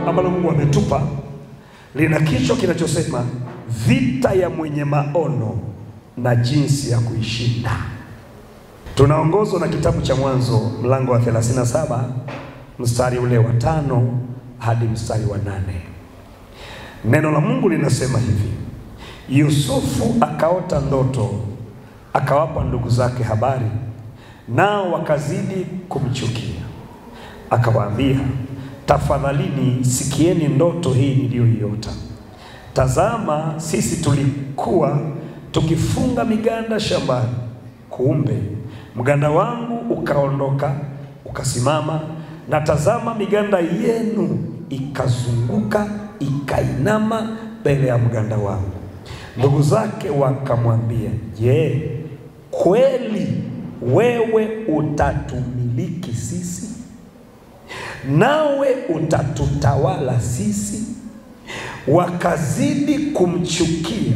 ambalo Mungu ametupa lina kichwa kinachosema vita ya mwenye maono na jinsi ya kuishinda. Tunaongozwa na kitabu cha Mwanzo mlango wa 37 mstari ule wa 5 hadi mstari wa 8. Neno la Mungu linasema hivi: Yusufu akaota ndoto, akawapa ndugu zake habari, nao wakazidi kumchukia. Akawaambia, tafadhalini sikieni ndoto hii niliyoiota. Tazama, sisi tulikuwa tukifunga miganda shambani. Kumbe mganda wangu ukaondoka ukasimama, na tazama miganda yenu ikazunguka ikainama mbele ya mganda wangu. Ndugu zake wakamwambia, je, kweli wewe utatumiliki sisi? Nawe utatutawala sisi? Wakazidi kumchukia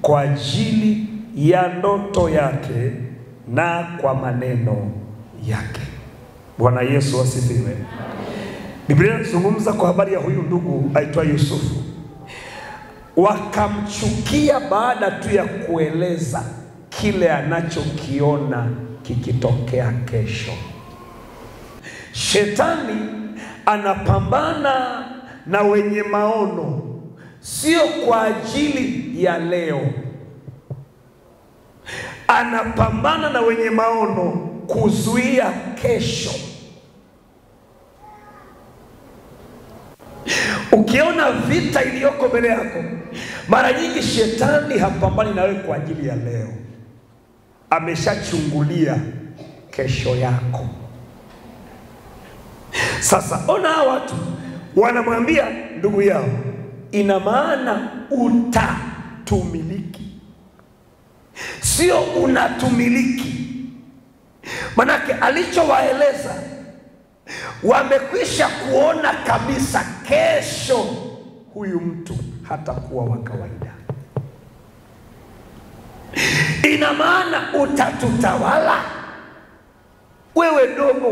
kwa ajili ya ndoto yake na kwa maneno yake. Bwana Yesu asifiwe. Biblia inazungumza kwa habari ya huyu ndugu aitwa Yusufu. Wakamchukia baada tu ya kueleza kile anachokiona kikitokea kesho. Shetani anapambana na wenye maono, sio kwa ajili ya leo. Anapambana na wenye maono kuzuia kesho. Ukiona vita iliyoko mbele yako, mara nyingi shetani hapambani na wewe kwa ajili ya leo. Ameshachungulia kesho yako. Sasa ona watu wanamwambia ndugu yao, ina maana utatumiliki, sio unatumiliki. Manake alichowaeleza, wamekwisha kuona kabisa kesho huyu mtu hatakuwa wa kawaida. Ina maana utatutawala. Wewe dogo,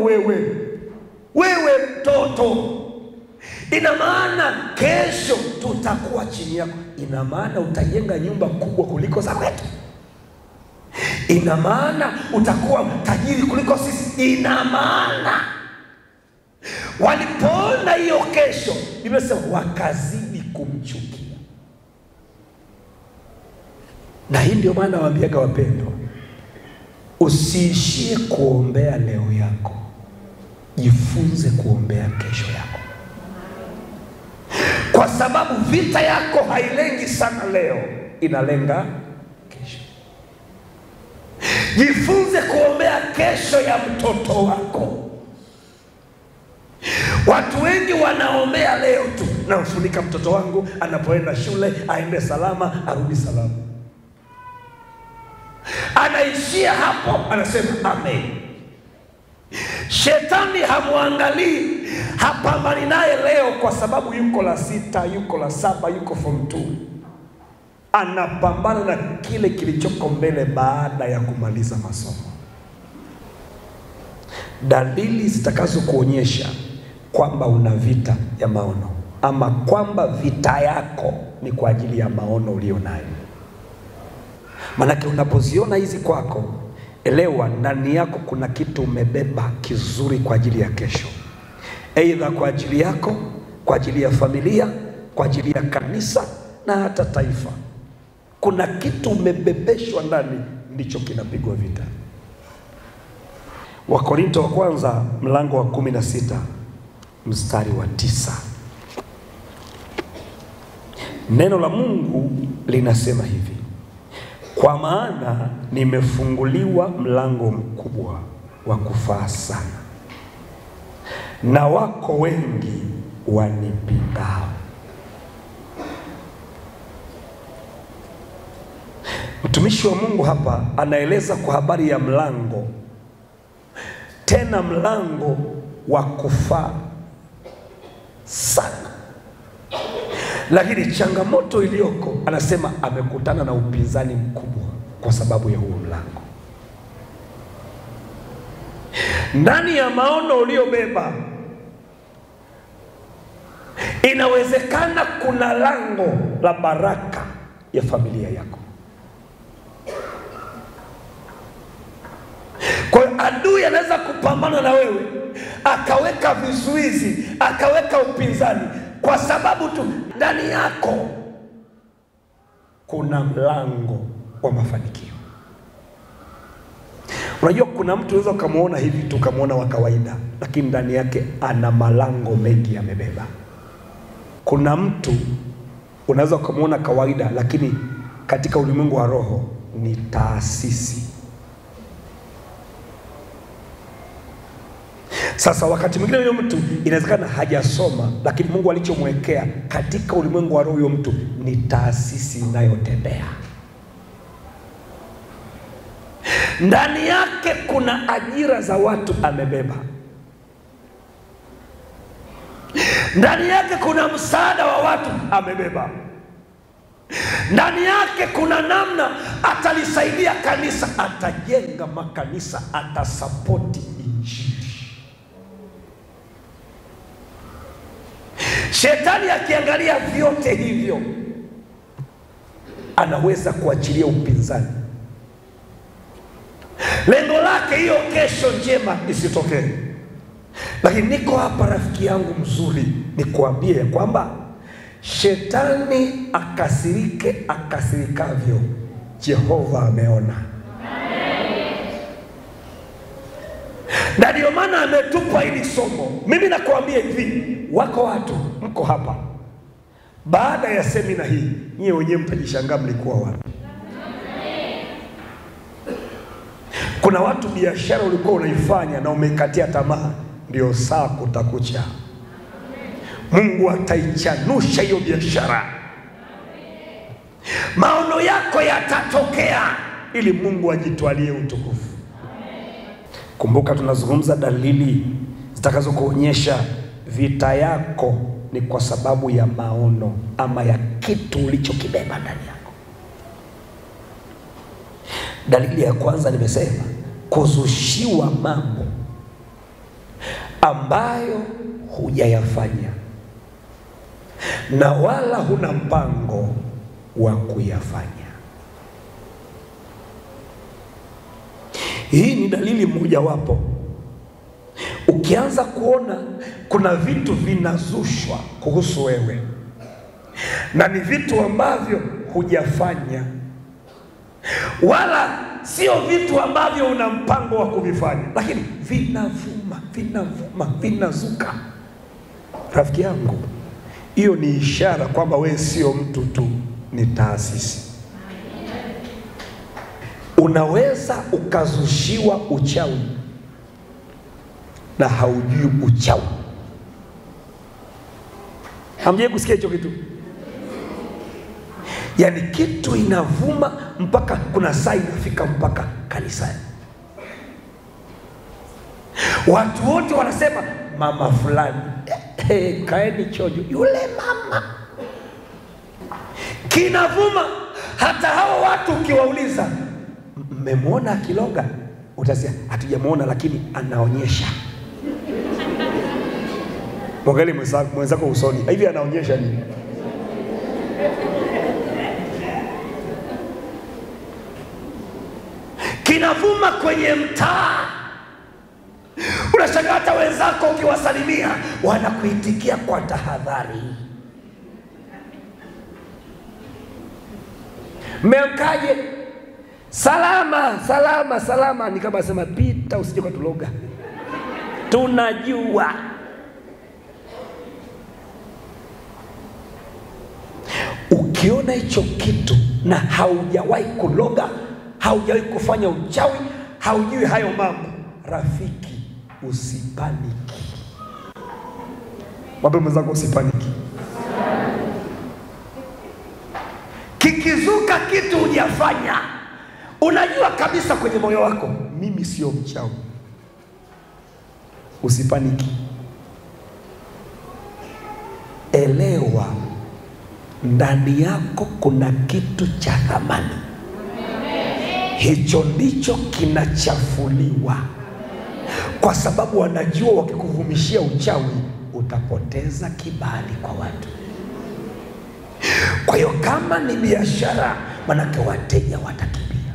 wewe mtoto, ina maana kesho tutakuwa chini yako. Ina maana utajenga nyumba kubwa kuliko za kwetu. Ina maana utakuwa tajiri kuliko sisi. Ina maana walipoona hiyo kesho, nimesema wakazidi kumchukia. Na hii ndio maana waambiaga wapendwa, usiishie kuombea leo yako, jifunze kuombea kesho yako. Kwa sababu vita yako hailengi sana leo, inalenga kesho. Jifunze kuombea kesho ya mtoto wako. Watu wengi wanaombea leo tu, namfunika mtoto wangu anapoenda shule aende salama, arudi salama. Anaishia hapo, anasema amen. Shetani hamuangalii, hapambani naye leo kwa sababu yuko la 6, yuko la 7, yuko form 2. Anapambana na kile kilichoko mbele baada ya kumaliza masomo. Dalili zitakazo kuonyesha kwamba una vita ya maono, ama kwamba vita yako ni kwa ajili ya maono ulionayo. Manake unapoziona hizi kwako, elewa ndani yako kuna kitu umebeba kizuri kwa ajili ya kesho. Aidha kwa ajili yako, kwa ajili ya familia, kwa ajili ya kanisa na hata taifa. Kuna kitu umebebeshwa ndani, ndicho kinapigwa vita. Wakorinto wa kwanza mlango wa 16 mstari wa 9. Neno la Mungu linasema hivi: kwa maana nimefunguliwa mlango mkubwa wa kufaa sana, na wako wengi wanipingao. Mtumishi wa Mungu hapa anaeleza kwa habari ya mlango, tena mlango wa kufaa sana. Lakini changamoto iliyoko, anasema amekutana na upinzani mkubwa kwa sababu ya huo mlango. Ndani ya maono uliobeba, Inawezekana kuna lango la baraka ya familia yako. Kwa hiyo adui anaweza kupambana na wewe, akaweka vizuizi, akaweka upinzani, kwa sababu tu ndani yako kuna mlango wa mafanikio. Unajua kuna mtu unaweza kumuona hivi tu, kumuona wa kawaida, lakini ndani yake ana malango mengi amebeba. Kuna mtu unaweza kumuona kawaida, lakini katika ulimwengu wa roho ni taasisi. Sasa wakati mwingine huyo mtu inawezekana hajasoma, lakini Mungu alichomwekea katika ulimwengu wa roho huyo mtu ni taasisi inayotembea. Ndani yake kuna ajira za watu amebeba. Ndani yake kuna msaada wa watu amebeba. Ndani yake kuna namna atalisaidia kanisa, atajenga makanisa, atasapoti injili. Shetani akiangalia vyote hivyo, anaweza kuachilia upinzani. Lengo lake hiyo kesho njema isitokee. Lakini niko hapa rafiki yangu mzuri, nikuambie kwamba shetani akasirike akasirikavyo, Jehova ameona. Na ndio maana ametupa hili somo. Mimi nakuambia hivi, wako watu mko hapa, baada ya semina hii nyie wenyewe mtajishangaa mlikuwa wapi. Kuna watu biashara ulikuwa unaifanya na umekatia tamaa, ndio saa kutakucha. Mungu ataichanusha hiyo biashara. Maono yako yatatokea ili Mungu ajitwalie utukufu. Kumbuka tunazungumza dalili zitakazo kuonyesha vita yako ni kwa sababu ya maono ama ya kitu ulichokibeba ndani yako. Dalili ya kwanza nimesema, kuzushiwa mambo ambayo hujayafanya na wala huna mpango wa kuyafanya. Hii ni dalili moja wapo. Ukianza kuona kuna vitu vinazushwa kuhusu wewe na ni vitu ambavyo hujafanya, wala sio vitu ambavyo una mpango wa kuvifanya, lakini vinazuka, rafiki yangu, hiyo ni ishara kwamba wewe sio mtu tu, ni taasisi. Unaweza ukazushiwa uchawi na haujui uchawi. Hamjai kusikia hicho kitu? Yani kitu inavuma mpaka kuna saa inafika mpaka kanisani. Watu wote wanasema mama fulani, kaeni chojo, yule mama. Kinavuma hata hao watu ukiwauliza, mmemwona akiloga? Utasema hatujamuona, lakini anaonyesha. Mwangalie mwenzako usoni, hivi anaonyesha nini? Kinavuma kwenye mtaa. Unashangaa hata wenzako ukiwasalimia wanakuitikia kwa tahadhari. Mmemkaje? Salama, salama, salama. Ni kama sema pita usije kutuloga. Tunajua. Ukiona hicho kitu na haujawahi kuloga, haujawahi kufanya uchawi, haujui hayo mambo, rafiki, usipaniki. Mwambie mwenzako usipaniki. Kikizuka kitu hujafanya, unajua kabisa kwenye moyo wako, mimi sio mchawi, usipaniki. Elewa ndani yako kuna kitu cha thamani. Hicho ndicho kinachafuliwa, kwa sababu wanajua wakikuvumishia uchawi utapoteza kibali kwa watu. Kwa hiyo kama ni biashara, manake wateja watakimbia.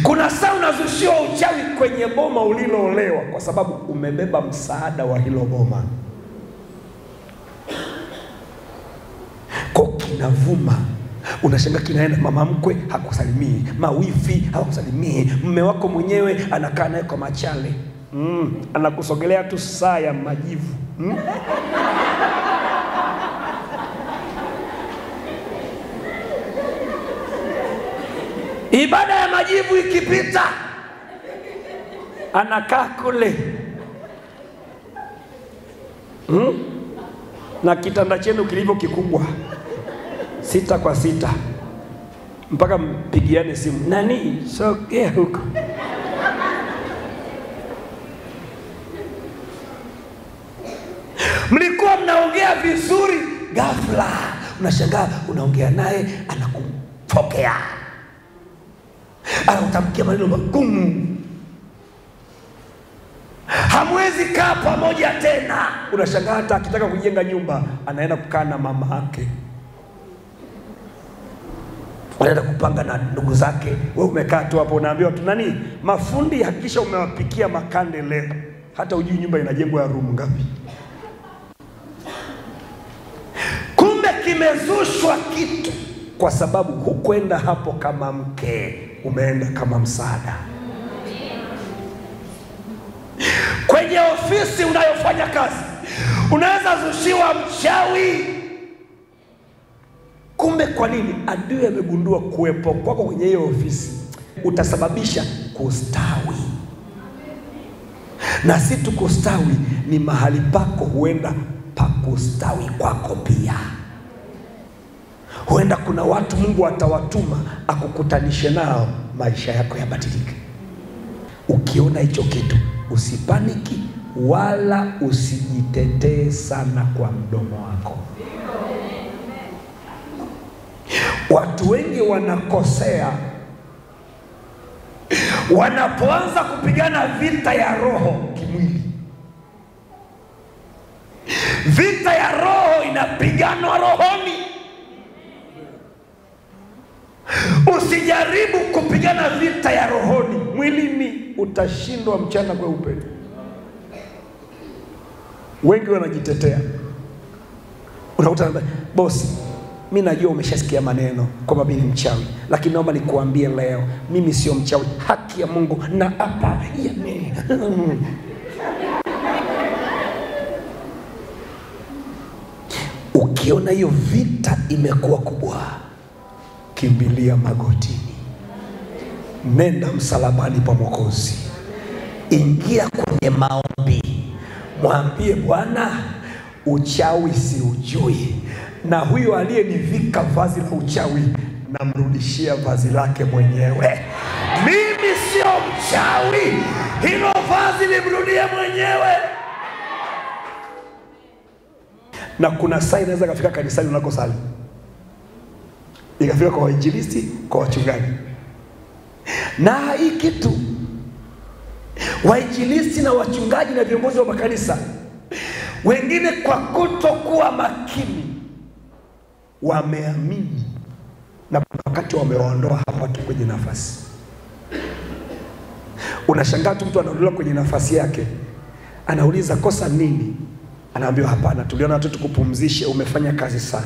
Kuna saa unazushiwa uchawi kwenye boma uliloolewa kwa sababu umebeba msaada wa hilo boma. Kwa kinavuma, unashangaa kinaenda, mama mkwe hakusalimii, mawifi hakusalimii, mume wako mwenyewe anakaa naye kwa machale. Anakusogelea tu saa ya majivu. Ibada ya majivu ikipita, anakaa kule. Na kitanda chenu kilivyo kikubwa, 6 kwa 6, mpaka mpigiane simu, nani sogea huko. Mlikuwa mnaongea vizuri, ghafla unashangaa unaongea naye anakupokea, anakutamkia maneno magumu, hamwezi kaa pamoja tena. Unashangaa hata akitaka kujenga nyumba anaenda kukaa na mama yake, anaenda kupanga na ndugu zake. Wewe umekaa tu hapo, unaambiwa tu nani, mafundi hakikisha umewapikia makande leo. Hata ujui nyumba inajengwa ya room ngapi. Kumbe kimezushwa kitu kwa sababu hukwenda hapo kama mke, umeenda kama msaada. Kwenye ofisi unayofanya kazi, unaweza zushiwa mchawi. Kumbe kwa nini? Adui amegundua kuwepo kwako kwenye hiyo ofisi utasababisha kustawi. Na si tu kustawi, ni mahali pako huenda pakustawi kwako pia. Huenda kuna watu Mungu atawatuma akukutanishe nao, maisha yako yabadilike. Ukiona hicho kitu, usipaniki wala usijitetee sana kwa mdomo wako. Watu wengi wanakosea wanapoanza kupigana vita ya roho kimwili. Vita ya roho inapiganwa rohoni. Usijaribu kupigana vita ya rohoni mwilini, utashindwa mchana kweupe. Wengi wanajitetea. Unakuta bosi, mimi najua umeshasikia maneno kwamba mimi ni mchawi, lakini naomba nikuambie leo, mimi sio mchawi. Haki ya Mungu na hapa yani. Ukiona hiyo vita imekuwa kubwa, kimbilia magotini, nenda msalabani pa Mwokozi, ingia kwenye maombi, mwambie Bwana, uchawi si ujui, na huyo aliyenivika vazi la uchawi namrudishia vazi lake mwenyewe. Mimi sio mchawi, hilo vazi limrudie mwenyewe. Na kuna saa inaweza kafika kanisani unakosali, ikafika kwa wainjilisti, kwa wachungaji. Na hii kitu, wainjilisti na wachungaji na viongozi wa makanisa wengine kwa kutokuwa makini wameamini, na wakati wamewaondoa hapo watu kwenye nafasi. Unashangaa tu mtu anaondolewa kwenye nafasi yake, anauliza kosa nini? Anaambiwa hapana, tuliona tu tukupumzishe, umefanya kazi sana.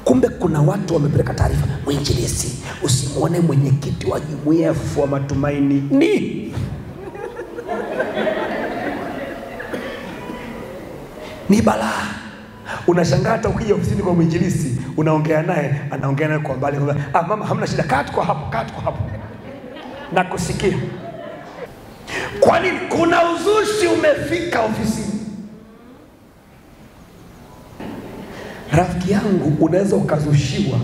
Kumbe kuna watu wamepeleka taarifa, mwinjilisti usimuone mwenyekiti wa jumuiya wa matumaini ni balaa. Unashangaa hata ukija ofisini kwa mwinjilisti, unaongea naye, anaongea naye kwa mbali, mama hamna shida, kaa kwa hapo na kusikia. Kwa nini? Kuna uzushi umefika ofisini. Rafiki yangu, unaweza ukazushiwa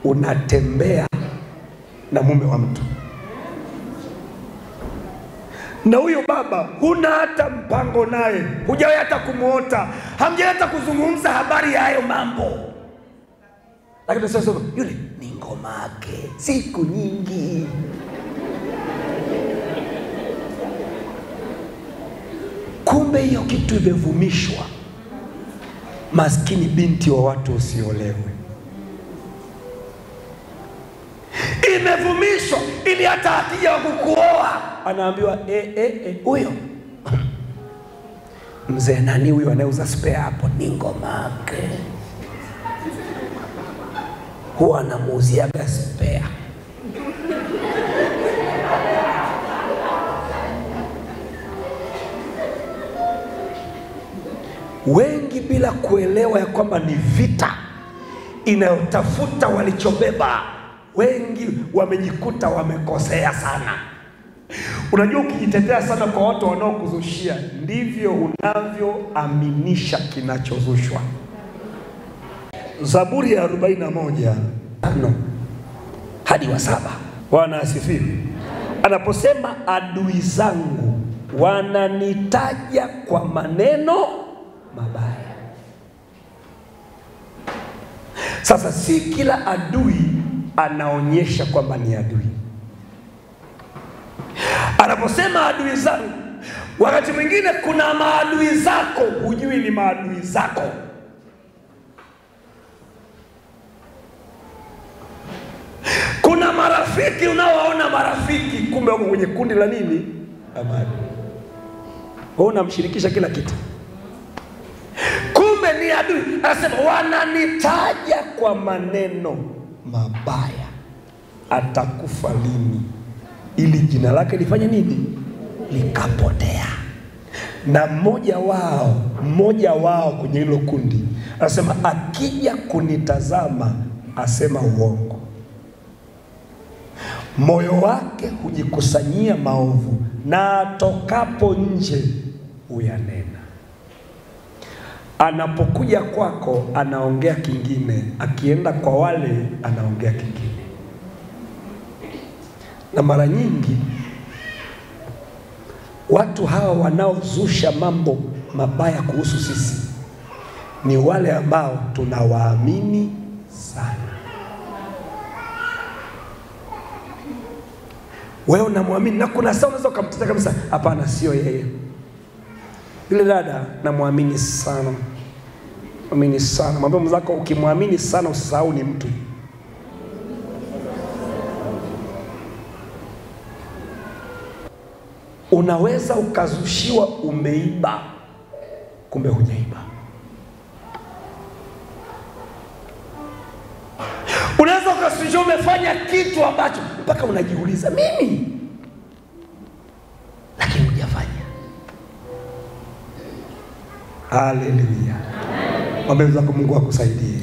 unatembea na mume wa mtu, na huyo baba huna hata mpango naye, hujawahi hata kumuota, hamjawahi hata kuzungumza habari ya hayo mambo, lakini sasa yule ni ngoma. make, siku nyingi. Kumbe hiyo kitu imevumishwa. Maskini binti wa watu usiolewe, imevumishwa ili hata akija kukuoa anaambiwa huyo mzee nani huyo anauza spare hapo ni ngomake, huwa anamuuziaga spare. Wengi bila kuelewa ya kwamba ni vita inayotafuta walichobeba, wengi wamejikuta wamekosea sana. Unajua, ukijitetea sana kwa watu wanaokuzushia, ndivyo unavyoaminisha kinachozushwa. Zaburi ya 41:5 hadi 7, Bwana asifiwe, anaposema adui zangu wananitaja kwa maneno mabaya. Sasa si kila adui anaonyesha kwamba ni adui. Anaposema adui zangu, wakati mwingine kuna maadui zako hujui ni maadui zako. Kuna marafiki unaowaona marafiki, kumbe wako kwenye kundi la nini? Amani. Wewe unamshirikisha kila kitu, kumbe ni adui. Anasema wananitaja kwa maneno mabaya. Atakufa lini ili jina lake lifanye nini? Likapotea. Na mmoja wao kwenye hilo kundi anasema akija kunitazama asema uongo, moyo wake hujikusanyia maovu, na atokapo nje huyanena. Anapokuja kwako anaongea kingine, akienda kwa wale anaongea kingine. Na mara nyingi watu hawa wanaozusha mambo mabaya kuhusu sisi ni wale ambao tunawaamini sana. Wewe unamwamini, na kuna saa unaweza kumtetea kabisa, hapana sio yeye. Yule dada namwamini sana. Amini sana. Mwambie mzako ukimwamini sana usisahau ni mtu. Unaweza ukazushiwa umeiba, kumbe hujaiba. Unaweza ukazushiwa umefanya kitu ambacho mpaka unajiuliza mimi, lakini hujafanya. Haleluya. Mwambie mzako Mungu akusaidie.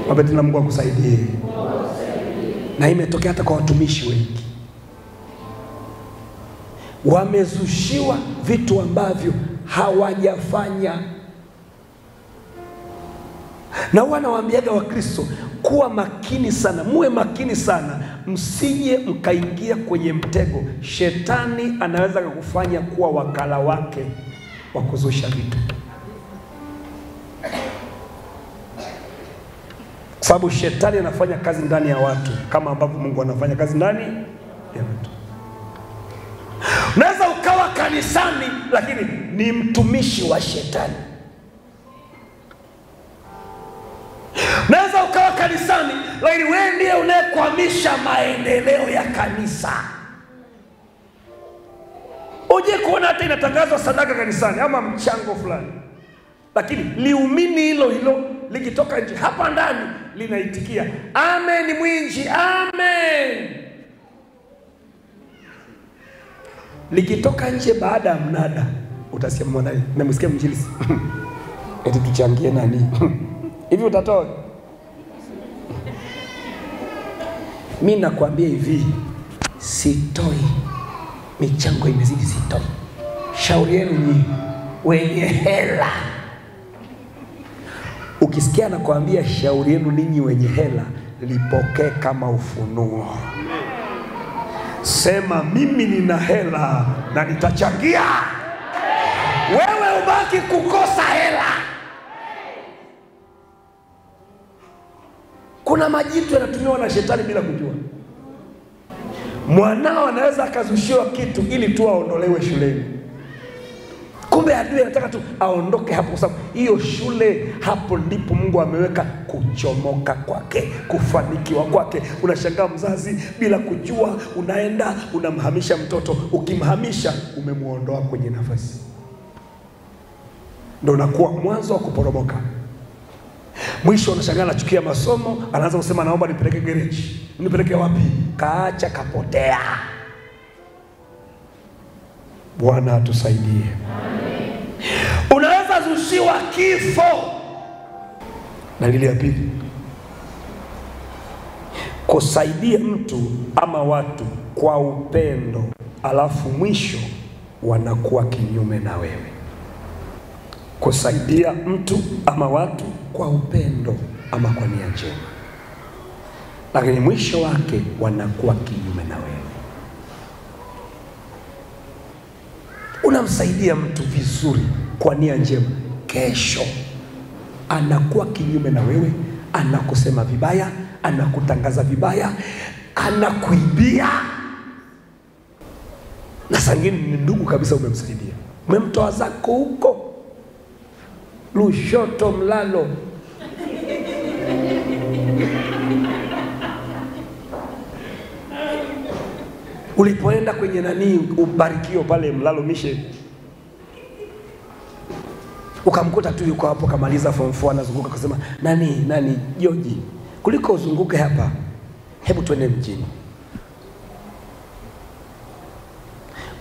Mwambie tena Mungu akusaidie. Na imetokea hata kwa watumishi wengi. Wamezushiwa vitu ambavyo hawajafanya. Na wanawaambiaga Wakristo kuwa makini sana, muwe makini sana, msije mkaingia kwenye mtego. Shetani anaweza kukufanya kuwa wakala wake wa kuzusha vitu. Sababu shetani anafanya kazi ndani ya watu kama ambavyo Mungu anafanya kazi ndani ya watu. Unaweza ukawa kanisani lakini ni mtumishi wa shetani. Unaweza ukawa kanisani lakini wewe ndiye unayekwamisha maendeleo ya kanisa. Uje kuona hata inatangazwa sadaka kanisani ama mchango fulani, lakini liumini hilo likitoka nje, hapa ndani linaitikia amen mwinji, amen. Likitoka nje baada ya mnada utasikia mwanae, nimesikia mjilisi eti tuchangie nani hivi utatoa. Mimi nakwambia hivi, sitoi. Michango imezidi, sitoi. Shauri yenu ni wenye hela. Ukisikia nakwambia shauri yenu ninyi wenye hela, lipokee kama ufunuo. Sema mimi nina hela na nitachangia. Wewe ubaki kukosa hela. Kuna majitu yanatumiwa na shetani bila kujua. Mwanao anaweza akazushiwa kitu ili tu aondolewe shuleni. Kumbe adui anataka tu aondoke hapo, kwa sababu hiyo shule, hapo ndipo Mungu ameweka kuchomoka kwake, kufanikiwa kwake. Unashangaa mzazi bila kujua, unaenda unamhamisha mtoto. Ukimhamisha umemuondoa kwenye nafasi, ndio unakuwa mwanzo wa kuporomoka. Mwisho unashangaa anachukia masomo, anaanza kusema naomba nipeleke gereji. Nipeleke wapi? Kaacha kapotea. Bwana atusaidie. Unaweza zushiwa kifo. Dalili ya pili, kusaidia mtu ama watu kwa upendo, alafu mwisho wanakuwa kinyume na wewe. Kusaidia mtu ama watu kwa upendo ama kwa nia njema, lakini mwisho wake wanakuwa kinyume na wewe. Unamsaidia mtu vizuri kwa nia njema, kesho anakuwa kinyume na wewe, anakusema vibaya, anakutangaza vibaya, anakuibia. Na sangine ni ndugu kabisa umemsaidia, umemtoa zako huko Lushoto Mlalo, ulipoenda kwenye nani ubarikio pale Mlalo Mission, ukamkuta tu yuko hapo kamaliza form 4 anazunguka, akasema nani Joji, kuliko uzunguke hapa, hebu twende mjini.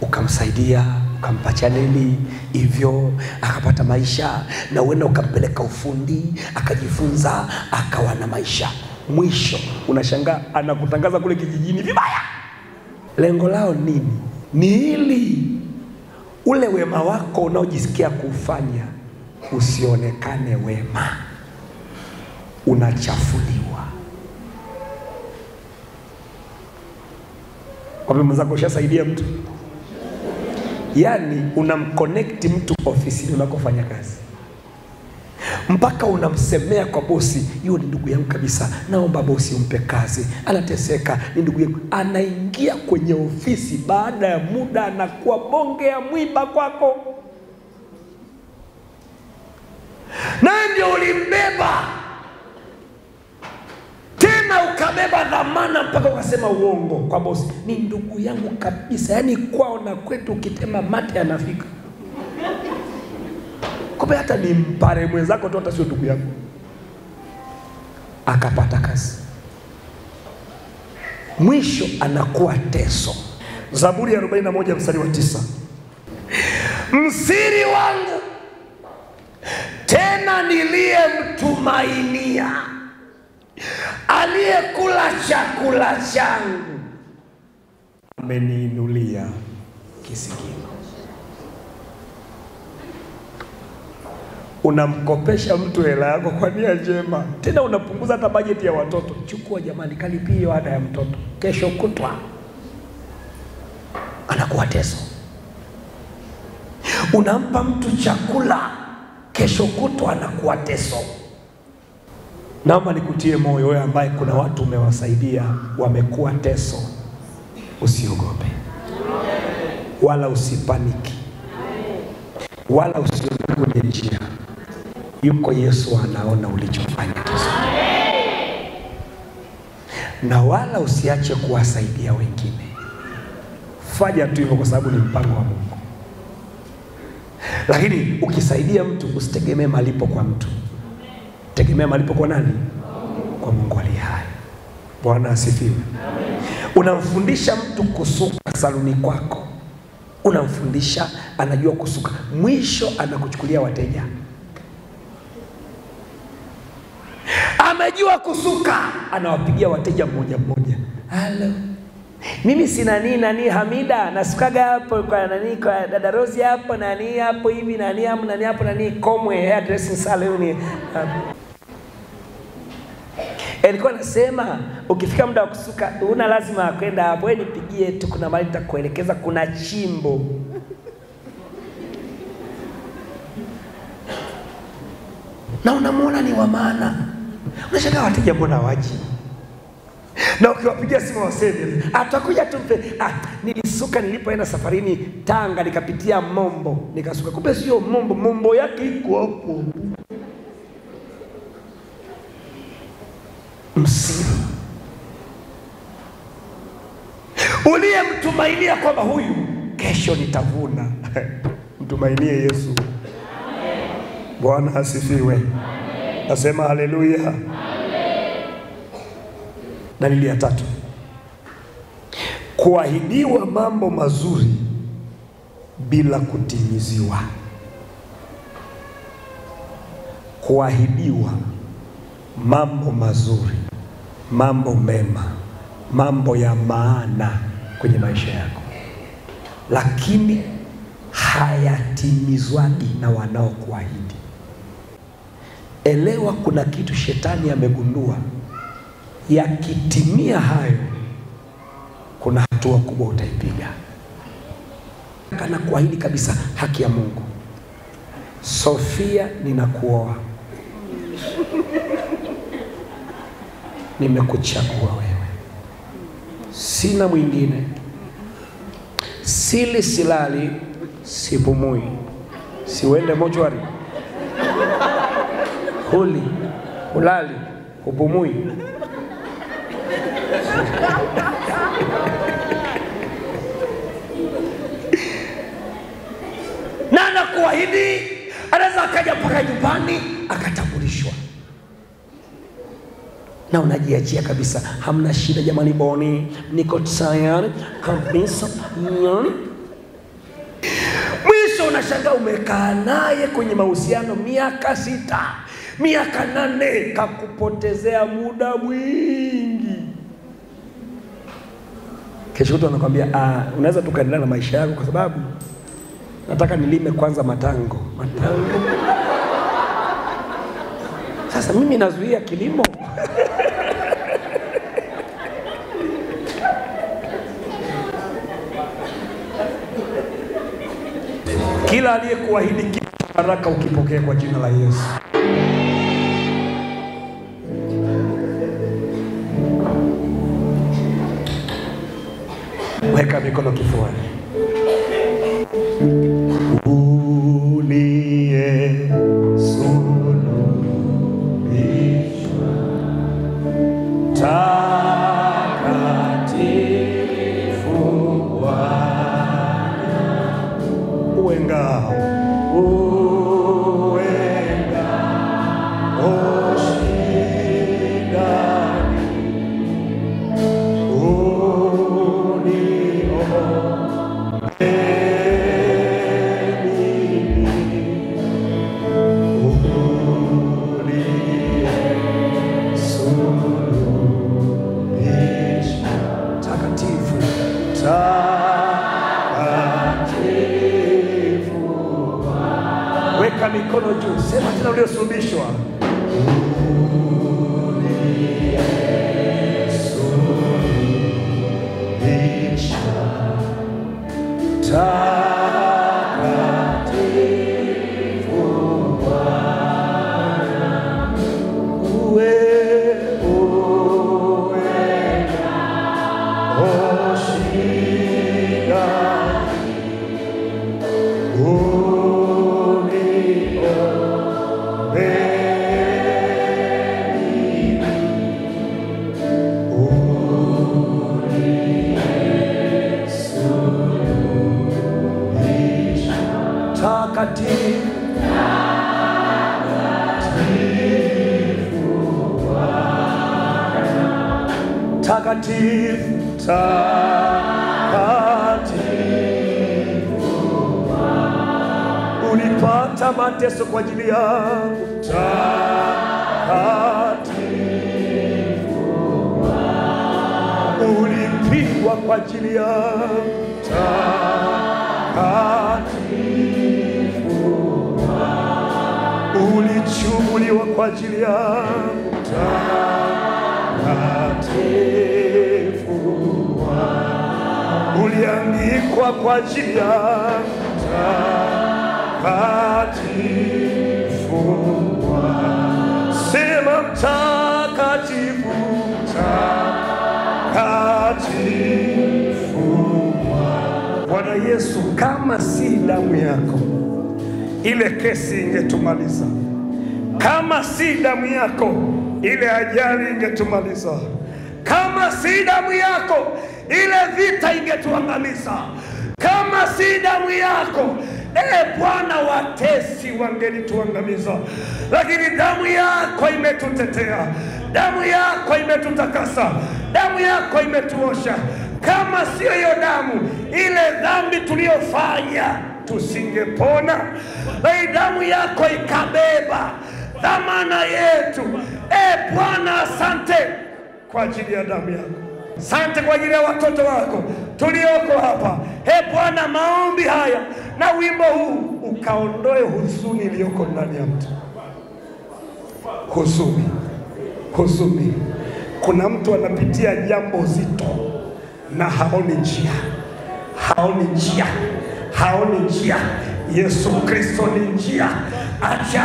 Ukamsaidia, ukampa chaneli hivyo, akapata maisha, na uenda ukampeleka ufundi, akajifunza, akawa na maisha. Mwisho unashangaa anakutangaza kule kijijini vibaya. Lengo lao nini? Ni ili ule wema wako unaojisikia kufanya usionekane wema, unachafuliwa. Kwa hivyo mwenzako ushasaidia mtu, yani unamconnect mtu ofisini unakofanya kazi, mpaka unamsemea kwa bosi, yule ni ndugu yangu kabisa, naomba bosi umpe kazi, anateseka, ni ndugu yangu. Anaingia kwenye ofisi, baada ya muda anakuwa bonge ya mwiba kwako, na ndio ulimbeba tena, ukabeba dhamana mpaka ukasema uongo kwa bosi, ni ndugu yangu kabisa, yani kwao na kwetu ukitema mate anafika. Kumbe hata ni mpare mwenzako tu, hata sio ndugu yako. Akapata kazi, mwisho anakuwa teso. Zaburi ya 41 mstari wa 9, msiri wangu tena niliyemtumainia, aliyekula chakula changu, ameniinulia kisigino. Unamkopesha mtu hela yako kwa nia njema, tena unapunguza hata bajeti ya watoto. Chukua jamani, kalipie ada ya mtoto, kesho kutwa anakuwa teso. Unampa mtu chakula, kesho kutwa anakuwa teso. Naomba nikutie moyo wewe ambaye kuna watu umewasaidia wamekuwa teso. Usiogope, wala usipaniki, wala usiogope kwenye njia. Yuko Yesu anaona ulichofanya kizuri. Na wala usiache kuwasaidia wengine. Fanya tu hivyo kwa sababu ni mpango wa Mungu. Lakini ukisaidia mtu usitegemee malipo kwa mtu. Tegemea malipo kwa nani? Kwa Mungu aliye hai. Bwana asifiwe. Unamfundisha mtu kusuka saluni kwako, unamfundisha, anajua kusuka, mwisho anakuchukulia wateja. Amejua kusuka, anawapigia wateja mmoja mmoja. Halo, mimi si nani Hamida, nasukaga hapo kwa nani, kwa dada Rosi hapo, nani hapo hivi, nani hapo nani Komwe hair dressing salon. Alikuwa anasema ukifika muda wa kusuka una lazima kwenda hapo, wewe nipigie tu, kuna mahali nitakuelekeza, kuna chimbo. Na unamuona ni wa maana. Unashangaa wateja mbona hawaji? Na ukiwapigia simu waseme atakuja tumpe. Nilisuka nilipoenda safarini Tanga, nikapitia Mombo, nikasuka. Kumbe sio Mombo, Mombo yake iko hapo. Msiri uliyemtumainia kwamba huyu kesho nitavuna. Mtumainie Yesu. Bwana asifiwe. Nasema haleluya. Dalili ya tatu, kuahidiwa mambo mazuri bila kutimiziwa. Kuahidiwa mambo mazuri, mambo mema, mambo ya maana kwenye maisha yako, lakini hayatimizwagi na wanaokuahidi. Elewa, kuna kitu shetani amegundua. Yakitimia hayo, kuna hatua kubwa utaipiga. Kana kuahidi kabisa haki ya Mungu. Sofia, ninakuoa. Nimekuchagua wewe. Sina mwingine. Sili, silali, sipumui. Siwende mochwari. Huli, ulali, hupumui. Na anakuahidi, anaweza akaja mpaka nyumbani akatambulishwa. Na unajiachia kabisa, hamna shida jamani, Boni, niko tayari kabisa. Mwisho unashangaa umekaa naye kwenye mahusiano miaka 6, miaka 8, kakupotezea muda mwingi. Kesho mtu anakuambia unaweza tukaendelea na maisha yako kwa sababu nataka nilime kwanza matango. Sasa mimi nazuia kilimo. Kila aliyekuahidi kitu baraka ukipokea kwa jina la Yesu. Weka mikono kifuani. Weka mikono juu, sema tena uliosulubishwa. Takatifu, ulipata mateso kwa ajili yangu. Takatifu, ulipigwa kwa ajili yangu. Takatifu, ulichumuliwa kwa ajili yangu. Takatifu, uliangikwa kwa ajili yangu. Takatifu, sema Bwana Yesu, kama si damu yako ile kesi ingetumaliza. Kama si damu yako ile ajali ingetumaliza. Kama si damu yako ile vita ingetuangamiza. Kama si damu yako Bwana, watesi wangelituangamiza. Lakini damu yako imetutetea. Damu yako imetutakasa. Damu yako imetuosha. Kama sio hiyo damu, ile dhambi tuliyofanya tusingepona. Lakini damu yako ikabeba dhamana yetu. Bwana, asante kwa ajili ya damu yako. Asante kwa ajili ya watoto wako tulioko hapa. Bwana, maombi haya na wimbo huu ukaondoe huzuni iliyoko ndani ya mtu. Huzuni. Kuna mtu anapitia jambo zito na haoni njia. Yesu Kristo ni njia. Acha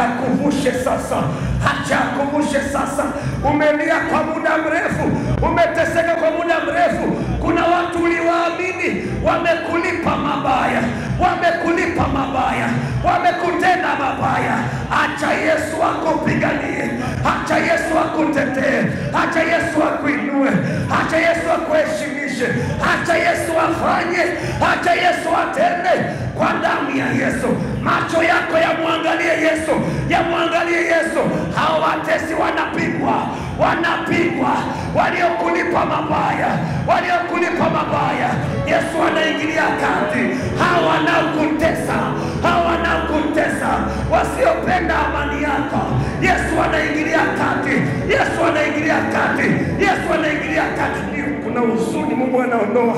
akuvushe sasa. Umelia kwa muda mrefu, umeteseka kwa muda mrefu. Kuna watu uliwaamini wamekulipa mabaya, wamekutenda mabaya. Acha Yesu akupiganie, acha Yesu akutetee, acha Yesu akuinue, acha Yesu akuheshimishe, acha Yesu afanye, acha Yesu atende kwa damu ya Yesu. Macho yako yamwangalie Yesu. Hao watesi wanapigwa, waliokulipa mabaya. Yesu anaingilia kati. Hao wanaokutesa, wasiopenda amani yako, Yesu anaingilia kati. Kuna huzuni Mungu anaondoa.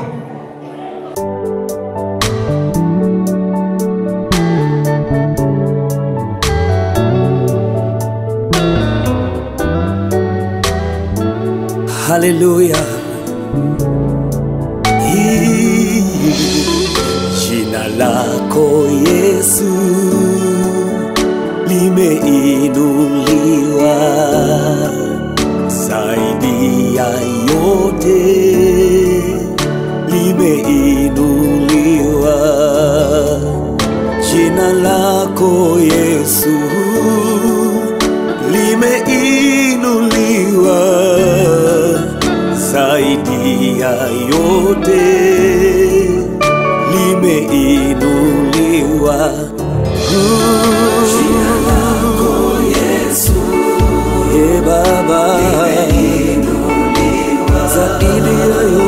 Hallelujah. Jina lako Yesu limeinuliwa zaidi ya yote, limeinuliwa. Jina lako Yesu limeinuliwa zaidi ya yote, limeinuliwa. Jina lako Yesu, Baba, limeinuliwa zaidi ya yote.